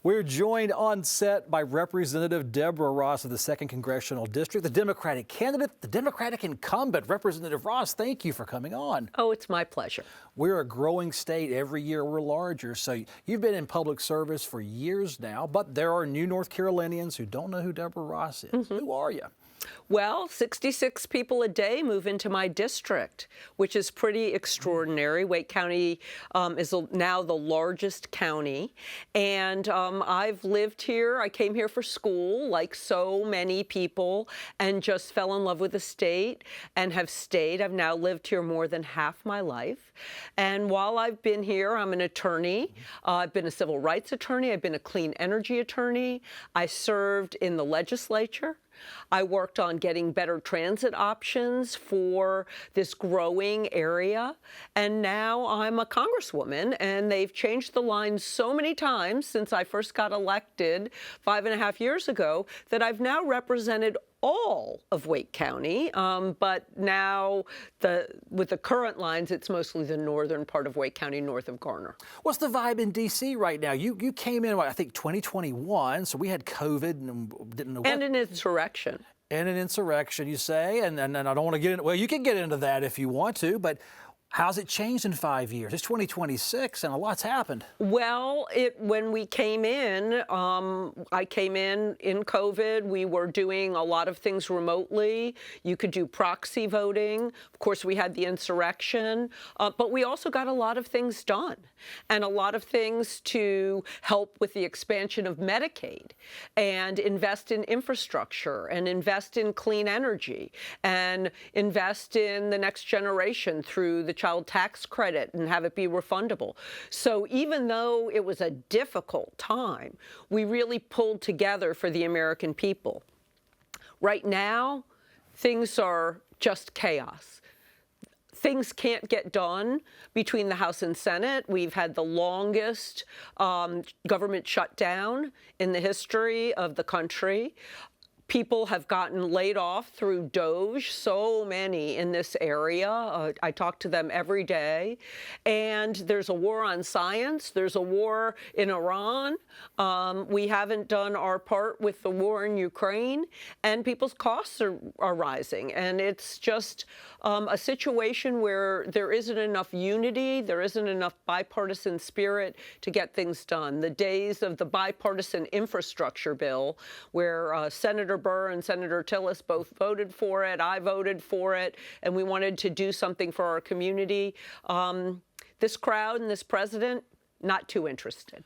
We're joined on set by Representative Deborah Ross of the 2nd Congressional District, the Democratic candidate, the Democratic incumbent. Representative Ross, thank you for coming on. Oh, it's my pleasure. We're a growing state. Every year we're larger. So you've been in public service for years now, but there are new North Carolinians who don't know who Deborah Ross is. Who are you? Well, 66 people a day move into my district, which is pretty extraordinary. Wake County is now the largest county, and I've lived here. I came here for school, like so many people, and just fell in love with the state and have stayed. I've now lived here more than half my life, and while I've been here, I'm an attorney. I've been a civil rights attorney. I've been a clean energy attorney. I served in the legislature. I worked on getting better transit options for this growing area, and now I'm a congresswoman, and they've changed the lines so many times since I first got elected 5.5 years ago that I've now represented all of Wake County, but now with the current lines, it's mostly the northern part of Wake County, north of Garner. What's the vibe in D.C. right now? You came in, I think, 2021, so we had COVID and didn't know what. And an insurrection. And an insurrection, you say, and I don't want to get into, well, you can get into that if you want to, but how's it changed in 5 years? It's 2026 and a lot's happened. Well, when we came in, I came in COVID. We were doing a lot of things remotely. You could do proxy voting. Of course, we had the insurrection, but we also got a lot of things done and a lot of things to help with the expansion of Medicaid and invest in infrastructure and invest in clean energy and invest in the next generation through the child tax credit and have it be refundable. So even though it was a difficult time, we really pulled together for the American people. Right now, things are just chaos. Things can't get done between the House and Senate. We've had the longest government shutdown in the history of the country. People have gotten laid off through DOGE, so many in this area. I talk to them every day. And there's a war on science. There's a war in Iran. We haven't done our part with the war in Ukraine. And people's costs are rising. And it's just a situation where there isn't enough unity. There isn't enough bipartisan spirit to get things done. The days of the bipartisan infrastructure bill, where Senator Burr and Senator Tillis both voted for it. I voted for it, and we wanted to do something for our community. This crowd and this president, not too interested.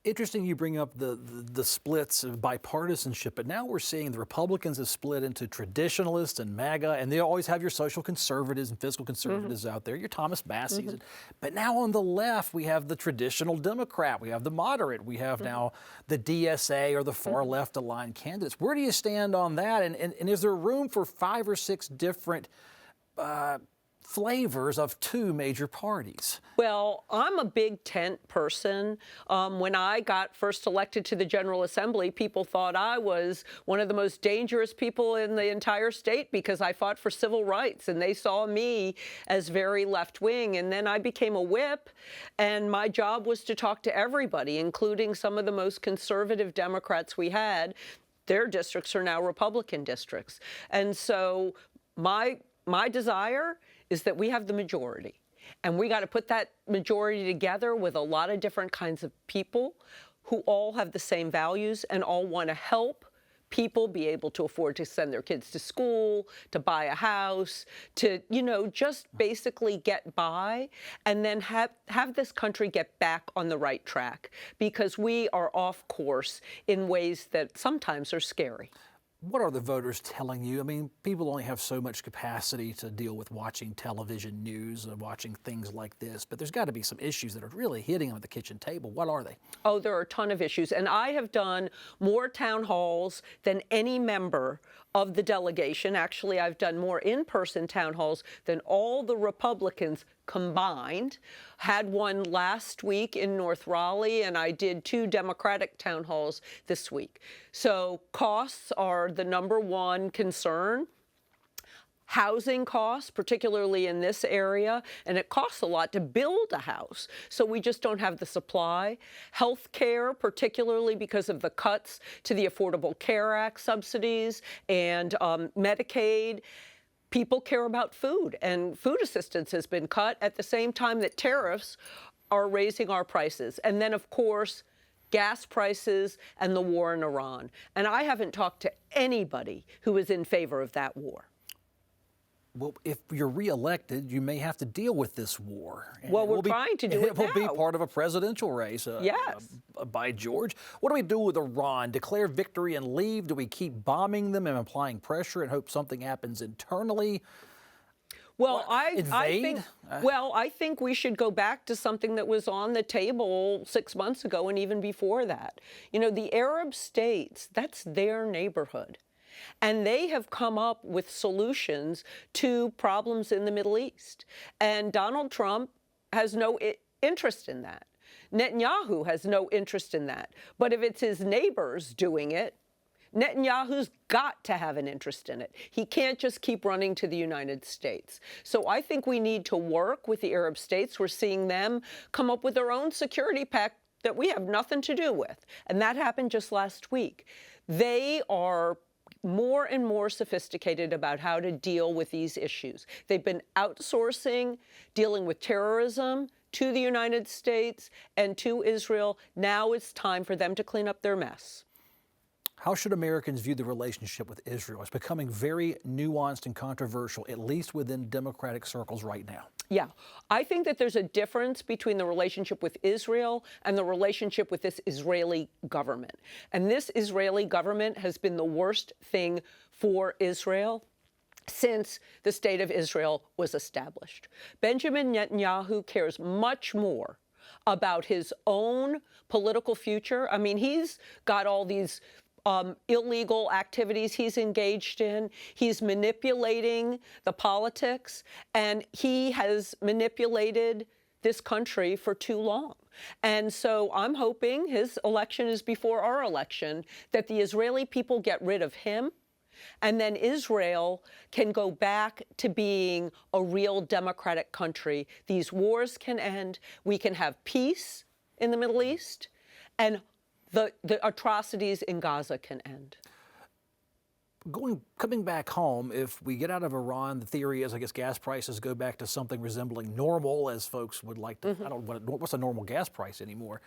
Interesting you bring up the splits of bipartisanship, but now we're seeing the Republicans have split into traditionalists and MAGA, and they always have your social conservatives and fiscal conservatives out there, your Thomas Massey's. But now on the left, we have the traditional Democrat, we have the moderate, we have now the DSA or the far left aligned candidates. Where do you stand on that? And is there room for 5 or 6 different flavors of 2 major parties? Well, I'm a big tent person. When I got first elected to the General Assembly, people thought I was one of the most dangerous people in the entire state because I fought for civil rights, and they saw me as very left-wing. And then I became a whip, and my job was to talk to everybody, including some of the most conservative Democrats we had. Their districts are now Republican districts. And so my desire is that we have the majority. And we got to put that majority together with a lot of different kinds of people who all have the same values and all want to help people be able to afford to send their kids to school, to buy a house, to, just basically get by, and then have this country get back on the right track, because we are off course in ways that sometimes are scary. What are the voters telling you? I mean, people only have so much capacity to deal with watching television news and watching things like this, but there's got to be some issues that are really hitting them at the kitchen table. What are they? Oh, there are a ton of issues. And I have done more town halls than any member of the delegation. Actually, I've done more in-person town halls than all the Republicans combined. Had one last week in North Raleigh, and I did 2 Democratic town halls this week. So costs are the #1 concern. housing costs, particularly in this area, and it costs a lot to build a house. So we just don't have the supply. Health care, particularly because of the cuts to the Affordable Care Act subsidies and Medicaid. People care about food, and food assistance has been cut at the same time that tariffs are raising our prices. And then, of course, gas prices and the war in Iran. And I haven't talked to anybody who is in favor of that war. Well, if you're reelected, you may have to deal with this war. And well, we're trying to do it now. It will be part of a presidential race. Yes. By George. What do we do with Iran? Declare victory and leave? Do we keep bombing them and applying pressure and hope something happens internally? Well, I think we should go back to something that was on the table 6 months ago and even before that. You know, the Arab states, that's their neighborhood. And they have come up with solutions to problems in the Middle East. And Donald Trump has no interest in that. Netanyahu has no interest in that. But if it's his neighbors doing it, Netanyahu's got to have an interest in it. He can't just keep running to the United States. So I think we need to work with the Arab states. We're seeing them come up with their own security pact that we have nothing to do with. And that happened just last week. They are more and more sophisticated about how to deal with these issues. They've been outsourcing, dealing with terrorism to the United States and to Israel. Now it's time for them to clean up their mess. How should Americans view the relationship with Israel? It's becoming very nuanced and controversial, at least within Democratic circles right now. Yeah, I think that there's a difference between the relationship with Israel and the relationship with this Israeli government. And this Israeli government has been the worst thing for Israel since the state of Israel was established. Benjamin Netanyahu cares much more about his own political future. I mean, he's got all these illegal activities he's engaged in. He's manipulating the politics, and he has manipulated this country for too long. And so I'm hoping his election is before our election, that the Israeli people get rid of him, and then Israel can go back to being a real democratic country. These wars can end. We can have peace in the Middle East, and the atrocities in Gaza can end. Coming back home, if we get out of Iran, the theory is, I guess, gas prices go back to something resembling normal, as folks would like to. I don't know what's a normal gas price anymore.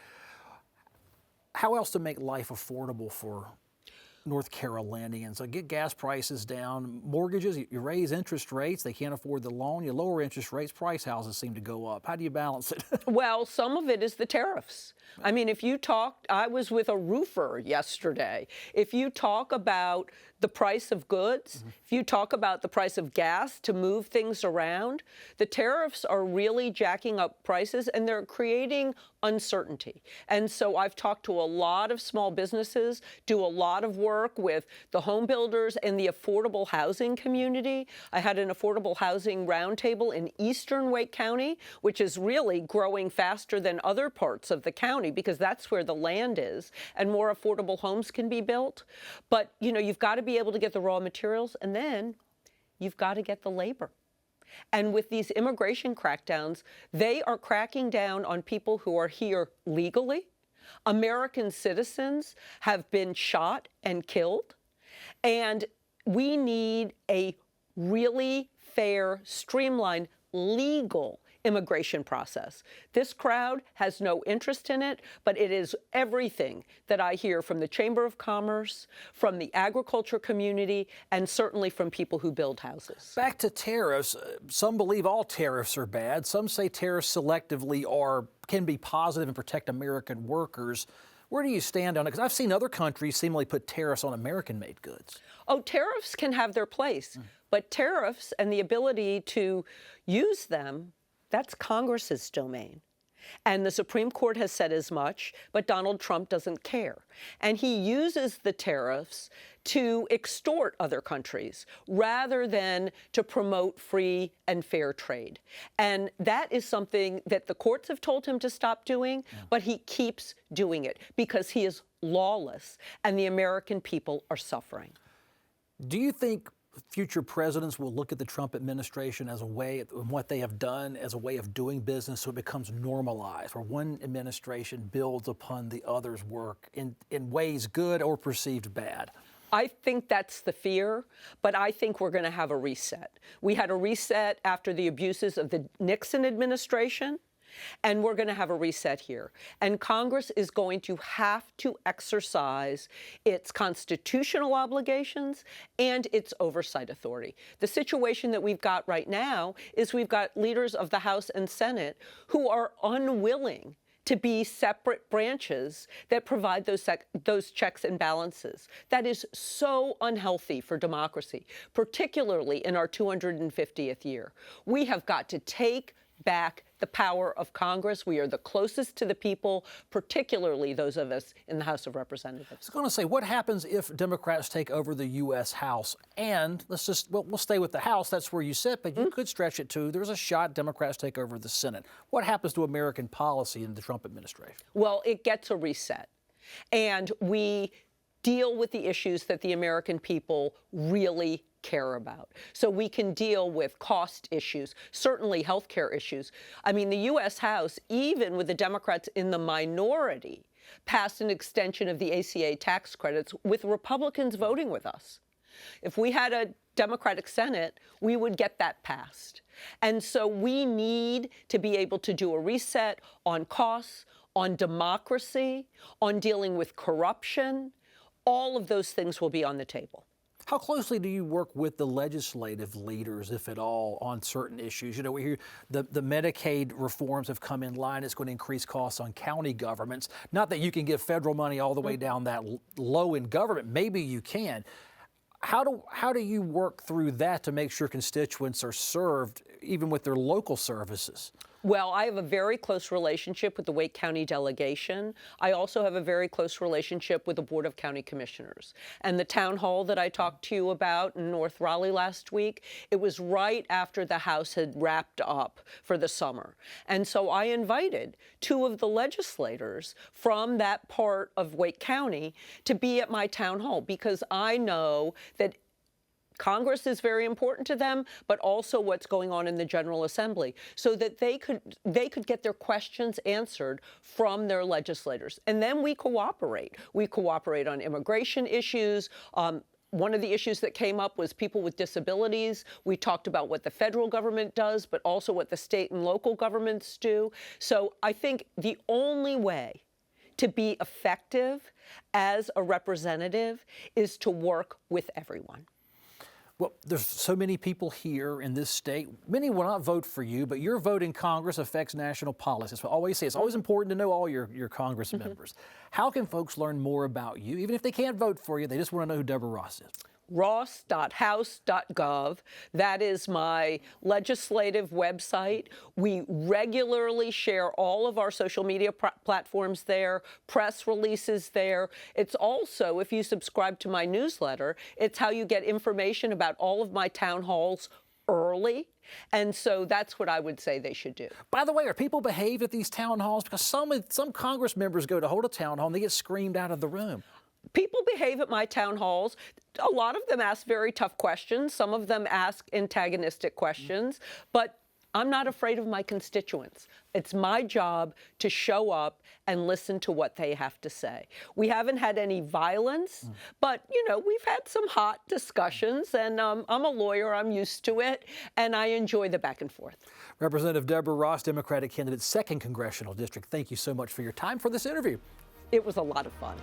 How else to make life affordable for North Carolinians? So get gas prices down, mortgages, you raise interest rates, they can't afford the loan, you lower interest rates, price houses seem to go up. How do you balance it? Well, some of it is the tariffs. I mean, if you talk, I was with a roofer yesterday. If you talk about the price of goods, if you talk about the price of gas to move things around, the tariffs are really jacking up prices and they're creating uncertainty. And so I've talked to a lot of small businesses, do a lot of work with the home builders and the affordable housing community. I had an affordable housing roundtable in eastern Wake County, which is really growing faster than other parts of the county because that's where the land is and more affordable homes can be built. But, you know, you've got to be able to get the raw materials and then you've got to get the labor. And with these immigration crackdowns, they are cracking down on people who are here legally. American citizens have been shot and killed. And we need a really fair, streamlined, legal immigration process. This crowd has no interest in it, but it is everything that I hear from the Chamber of Commerce, from the agriculture community, and certainly from people who build houses. Back to tariffs. Some believe all tariffs are bad. Some say tariffs selectively can be positive and protect American workers. Where do you stand on it? Because I've seen other countries seemingly put tariffs on American-made goods. Oh, tariffs can have their place, but tariffs and the ability to use them, that's Congress's domain. And the Supreme Court has said as much, but Donald Trump doesn't care. And he uses the tariffs to extort other countries rather than to promote free and fair trade. And that is something that the courts have told him to stop doing, but he keeps doing it because he is lawless and the American people are suffering. Do you think future presidents will look at the Trump administration as a way, and what they have done as a way of doing business, so it becomes normalized, where one administration builds upon the other's work in ways good or perceived bad? I think that's the fear, but I think we're going to have a reset. We had a reset after the abuses of the Nixon administration, and we're going to have a reset here. And Congress is going to have to exercise its constitutional obligations and its oversight authority. The situation that we've got right now is we've got leaders of the House and Senate who are unwilling to be separate branches that provide those checks and balances. That is so unhealthy for democracy, particularly in our 250th year. We have got to take back the power of Congress. We are the closest to the people, particularly those of us in the House of Representatives. I was going to say, what happens if Democrats take over the U.S. House? And we'll stay with the House. That's where you sit, but you could stretch it to, there's a shot Democrats take over the Senate. What happens to American policy in the Trump administration? Well, it gets a reset. And we deal with the issues that the American people really care about. So we can deal with cost issues, certainly healthcare issues. I mean, the U.S. House, even with the Democrats in the minority, passed an extension of the ACA tax credits with Republicans voting with us. If we had a Democratic Senate, we would get that passed. And so we need to be able to do a reset on costs, on democracy, on dealing with corruption. All of those things will be on the table. How closely do you work with the legislative leaders, if at all, on certain issues? You know, we hear the Medicaid reforms have come in line. It's going to increase costs on county governments. Not that you can give federal money all the way down that low in government. Maybe you can. How do you work through that to make sure constituents are served, even with their local services? Well, I have a very close relationship with the Wake County delegation. I also have a very close relationship with the Board of County Commissioners. And the town hall that I talked to you about in North Raleigh last week, it was right after the House had wrapped up for the summer. And so I invited two of the legislators from that part of Wake County to be at my town hall, because I know that Congress is very important to them, but also what's going on in the General Assembly, so that they could get their questions answered from their legislators. And then we cooperate. We cooperate on immigration issues. One of the issues that came up was people with disabilities. We talked about what the federal government does, but also what the state and local governments do. So I think the only way to be effective as a representative is to work with everyone. Well, there's so many people here in this state. Many will not vote for you, but your vote in Congress affects national policy. That's what I always say. It's always important to know all your Congress members. How can folks learn more about you? Even if they can't vote for you, they just want to know who Deborah Ross is. ross.house.gov. That is my legislative website. We regularly share all of our social media platforms there, press releases there. It's also, if you subscribe to my newsletter, it's how you get information about all of my town halls early. And so that's what I would say they should do. By the way, are people behaved at these town halls? Because some Congress members go to hold a town hall and they get screamed out of the room. People behave at my town halls. A lot of them ask very tough questions. Some of them ask antagonistic questions. But I'm not afraid of my constituents. It's my job to show up and listen to what they have to say. We haven't had any violence, but, you know, we've had some hot discussions, and I'm a lawyer. I'm used to it, and I enjoy the back and forth. Representative Deborah Ross, Democratic candidate, 2nd Congressional District, thank you so much for your time for this interview. It was a lot of fun.